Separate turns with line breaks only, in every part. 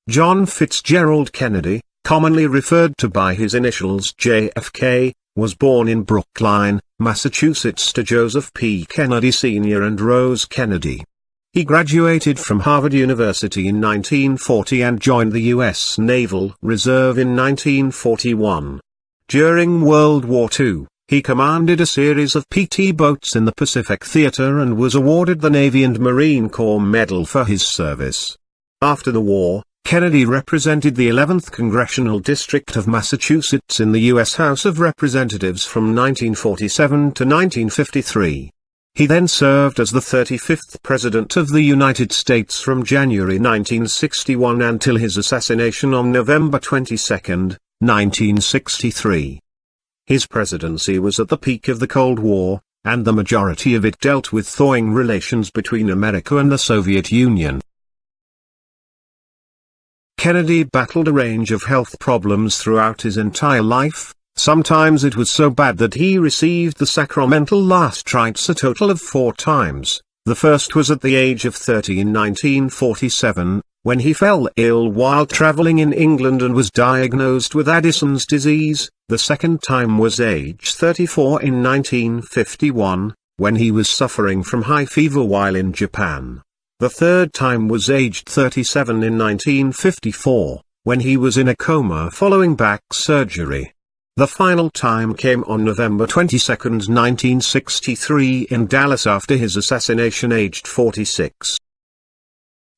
John Fitzgerald Kennedy, commonly referred to by his initials JFK, was born in Brookline, Massachusetts to Joseph P. Kennedy Sr. and Rose Kennedy. He graduated from Harvard University in 1940 and joined the U.S. Naval Reserve in 1941. During World War II, he commanded a series of PT boats in the Pacific Theater and was awarded the Navy and Marine Corps Medal for his service. After the war, Kennedy represented the 11th Congressional District of Massachusetts in the U.S. House of Representatives from 1947 to 1953. He then served as the 35th President of the United States from January 1961 until his assassination on November 22, 1963. His presidency was at the peak of the Cold War, and the majority of it dealt with thawing relations between America and the Soviet Union. Kennedy battled a range of health problems throughout his entire life. Sometimes it was so bad that he received the sacramental last rites a total of 4 times. The first was at the age of 30 in 1947, when he fell ill while traveling in England and was diagnosed with Addison's disease. The second time was age 34 in 1951, when he was suffering from high fever while in Japan. The third time was aged 37 in 1954, when he was in a coma following back surgery. The final time came on November 22, 1963 in Dallas after his assassination aged 46.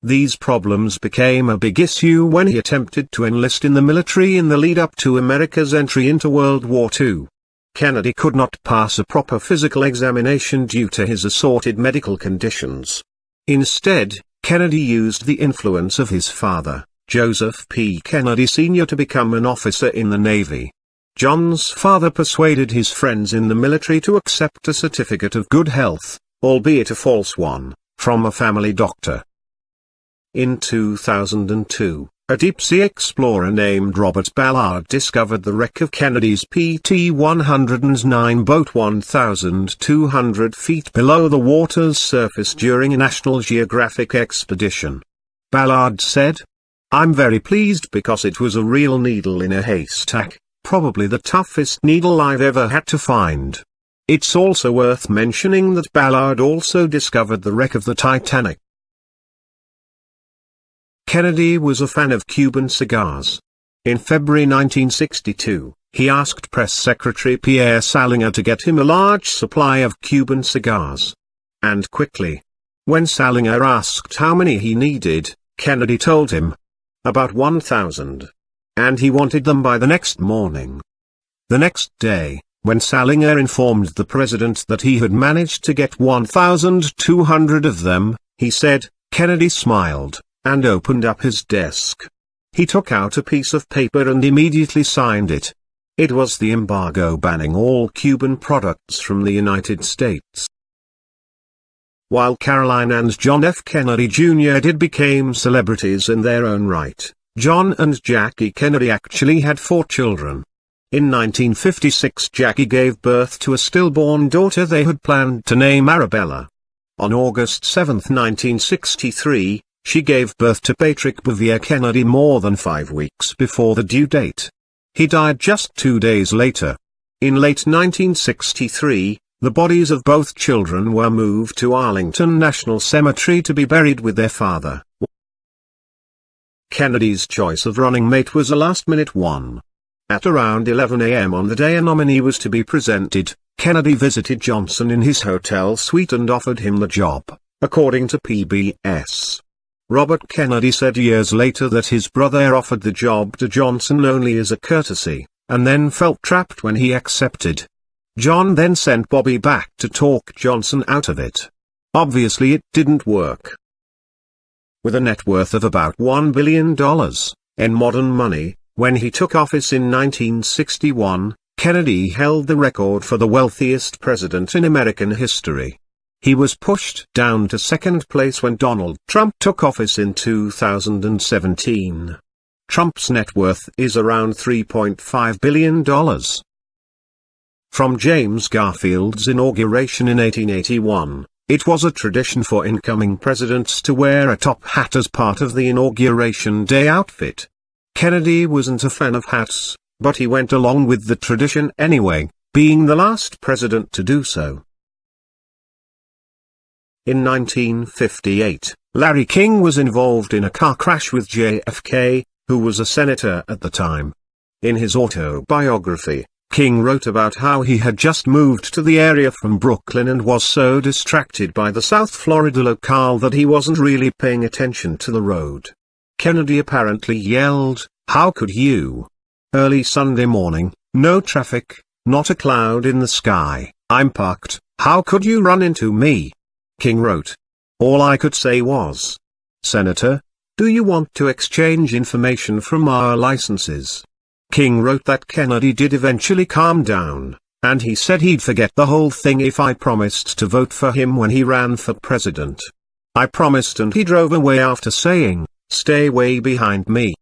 These problems became a big issue when he attempted to enlist in the military in the lead-up to America's entry into World War II. Kennedy could not pass a proper physical examination due to his assorted medical conditions. Instead, Kennedy used the influence of his father, Joseph P. Kennedy Sr. to become an officer in the Navy. John's father persuaded his friends in the military to accept a certificate of good health, albeit a false one, from a family doctor. In 2002, a deep-sea explorer named Robert Ballard discovered the wreck of Kennedy's PT-109 boat 1,200 feet below the water's surface during a National Geographic expedition. Ballard said, "I'm very pleased because it was a real needle in a haystack, probably the toughest needle I've ever had to find." It's also worth mentioning that Ballard also discovered the wreck of the Titanic. Kennedy was a fan of Cuban cigars. In February 1962, he asked Press Secretary Pierre Salinger to get him a large supply of Cuban cigars. And quickly. When Salinger asked how many he needed, Kennedy told him, "About 1,000. And he wanted them by the next morning. The next day, when Salinger informed the president that he had managed to get 1,200 of them, he said, Kennedy smiled, and opened up his desk. He took out a piece of paper and immediately signed it. It was the embargo banning all Cuban products from the United States. While Caroline and John F. Kennedy Jr. became celebrities in their own right, John and Jackie Kennedy actually had 4 children. In 1956, Jackie gave birth to a stillborn daughter they had planned to name Arabella. On August 7, 1963, she gave birth to Patrick Bouvier Kennedy more than 5 weeks before the due date. He died just 2 days later. In late 1963, the bodies of both children were moved to Arlington National Cemetery to be buried with their father. Kennedy's choice of running mate was a last-minute one. At around 11 a.m. on the day a nominee was to be presented, Kennedy visited Johnson in his hotel suite and offered him the job, according to PBS. Robert Kennedy said years later that his brother offered the job to Johnson only as a courtesy, and then felt trapped when he accepted. John then sent Bobby back to talk Johnson out of it. Obviously it didn't work. With a net worth of about $1 billion, in modern money, when he took office in 1961, Kennedy held the record for the wealthiest president in American history. He was pushed down to second place when Donald Trump took office in 2017. Trump's net worth is around $3.5 billion. From James Garfield's inauguration in 1881, It was a tradition for incoming presidents to wear a top hat as part of the inauguration day outfit. Kennedy wasn't a fan of hats, but he went along with the tradition anyway, being the last president to do so. In 1958, Larry King was involved in a car crash with JFK, who was a senator at the time. In his autobiography, King wrote about how he had just moved to the area from Brooklyn and was so distracted by the South Florida locale that he wasn't really paying attention to the road. Kennedy apparently yelled, "How could you? Early Sunday morning, no traffic, not a cloud in the sky, I'm parked, how could you run into me?" King wrote. "All I could say was, Senator, do you want to exchange information from our licenses?" King wrote that Kennedy did eventually calm down, and he said he'd forget the whole thing if I promised to vote for him when he ran for president. I promised, and he drove away after saying, "Stay way behind me."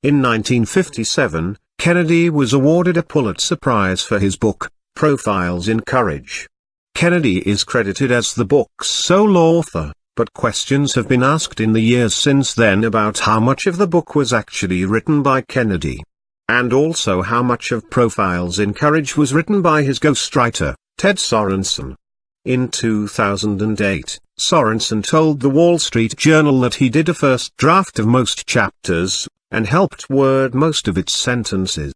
In 1957, Kennedy was awarded a Pulitzer Prize for his book, Profiles in Courage. Kennedy is credited as the book's sole author, but questions have been asked in the years since then about how much of the book was actually written by Kennedy. And also how much of Profiles in Courage was written by his ghostwriter, Ted Sorensen. In 2008, Sorensen told the Wall Street Journal that he did a first draft of most chapters, and helped word most of its sentences.